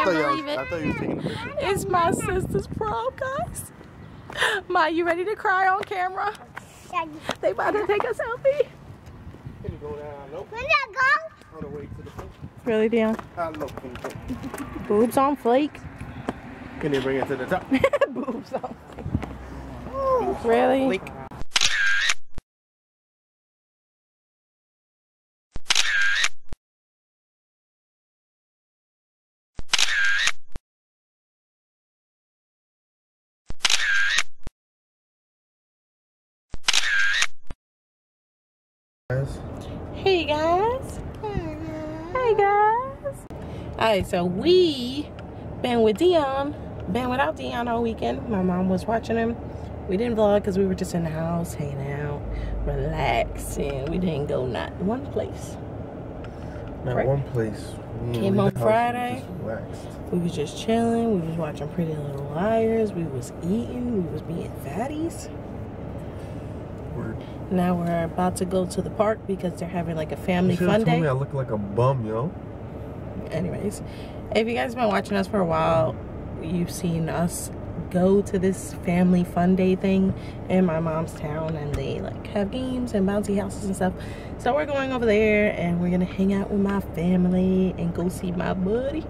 believe it. I thought you were taking a picture. It's my sister's prom, guys. Ma, you ready to cry on camera? They about to take a selfie. Can you go down low? Can I go? On the way to the front. Really, Dion? How low can you go? Boobs on flake. Can you bring it to the top? Boobs on flake. Really? Flake. Hey guys. Hey guys. Alright, so we been with Dion. Been without Dion all weekend. My mom was watching him. We didn't vlog because we were just in the house hanging out, relaxing. We didn't go not one place. Not right. one place. Came home Friday. Relaxed. We was just chilling. We was watching Pretty Little Liars. We was eating. We was being fatties. Word. Now we're about to go to the park because they're having like a family fun told day. Me I look like a bum, yo. Anyways, if you guys been watching us for a while, you've seen us go to this family fun day thing in my mom's town, and they like have games and bouncy houses and stuff. So we're going over there and we're gonna hang out with my family and go see my buddy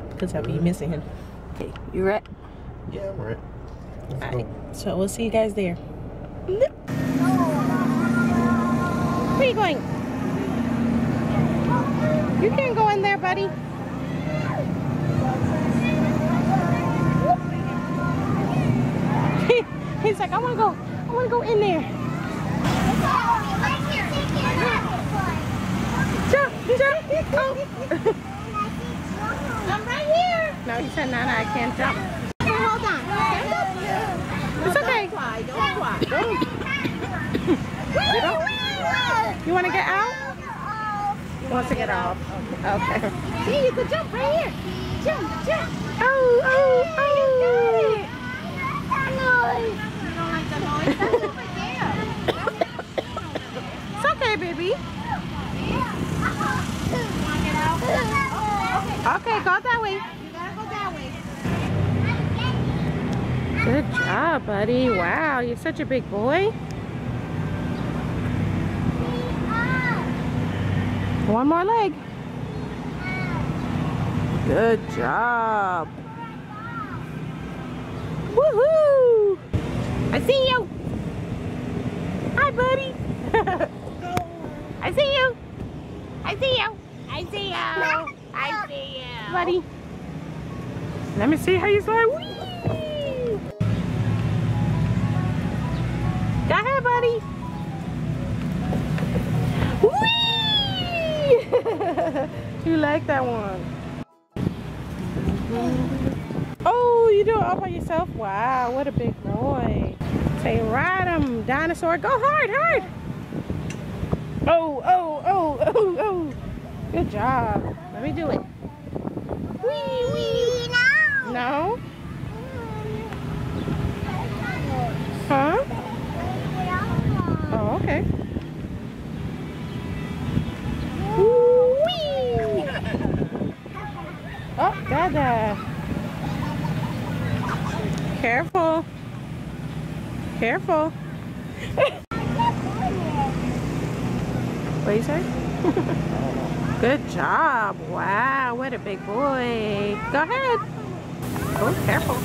because I'll be missing him. Okay, you ready? Yeah, I'm right. Let's Alright, so we'll see you guys there. Where are you going? You can't go in there, buddy. He's like, I want to go in there. Jump, jump. Oh. I'm right here. No, he said, Nana, I can't jump. Hold on. Stand up. It's okay. Don't cry. You want to get out? He wants to get off. Okay. See, you can jump right here. Jump, jump. Oh, oh, oh. You don't like the noise? That's over there. It's okay, baby. Okay, go that way. You gotta go that way. Good job, buddy. Wow, you're such a big boy. One more leg. Good job. Woohoo! I see you. Hi, buddy. I see you. I see you. I see you. I see you. Buddy. Let me see how you slide. Whee! Go ahead, buddy. Whee! You like that one. Oh, you do it all by yourself? Wow, what a big boy. Say, ride him, dinosaur. Go hard, hard. Oh, oh, oh, oh, oh. Good job. Let me do it. Wee, wee. No. No? Huh? Oh, okay. Wee. Oh, Dada. Careful. Careful. What do you say? Good job. Wow, what a big boy. Go ahead. Oh, careful.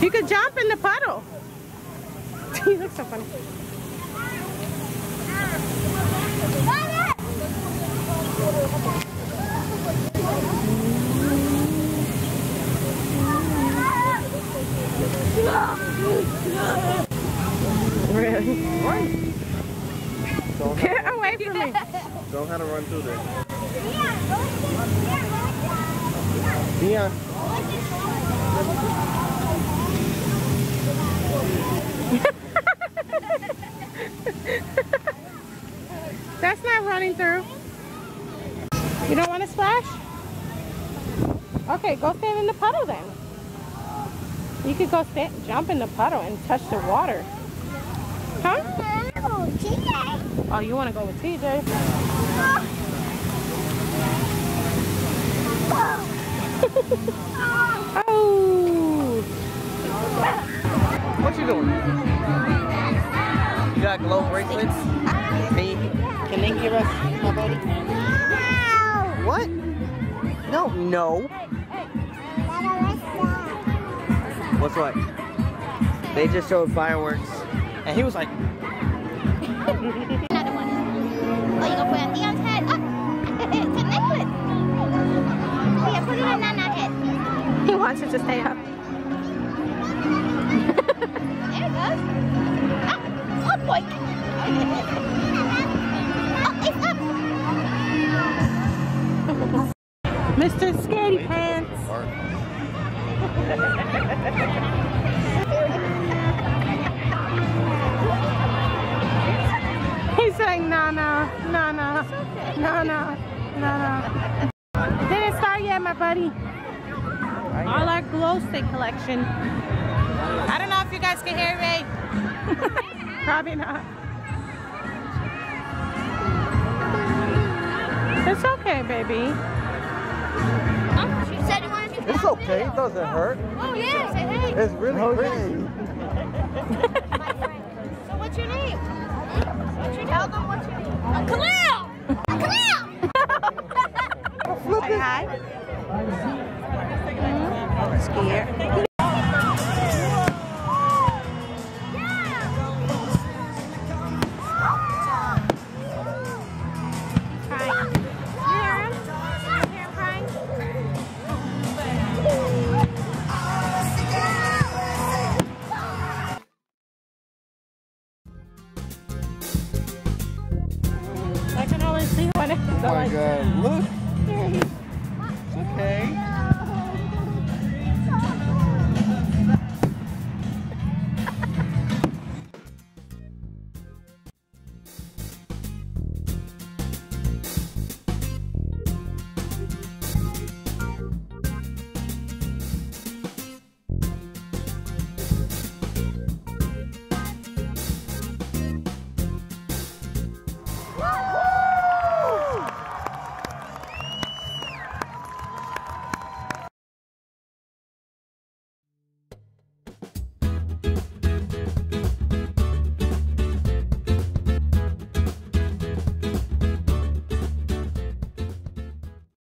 You could jump in the puddle. You look so funny. Really? Get away from me. Don't have to run through there. Dion. That's not running through. You don't want to splash? Okay, go stand in the puddle then. You could go jump in the puddle and touch the water. Huh? Oh, TJ. Oh, you want to go with TJ? Oh! What you doing? You got glow bracelets? Can they give us my buddy? What? No, no. What's what? They just showed fireworks. And he was like... Another one. Oh, you gonna put it on Dion's head? Oh, it's a necklace. Yeah, put it on Nana's head. He wants it to stay up. There it goes. Oh boy. Oh, it's up. Mr. Scaredy Pants. He's saying no, no, no, no, no, no, no, no. Didn't start yet, my buddy. All our glow stick collection. I don't know if you guys can hear me. Probably not. It's okay, baby. She said you wanted to do It's okay. It doesn't hurt. Oh yeah, say hey. It's really pretty. My friend. So what's your name? Tell them what's your name. Khalil! Khalil! Say hi. Scared. Oh my God! Look. It's okay.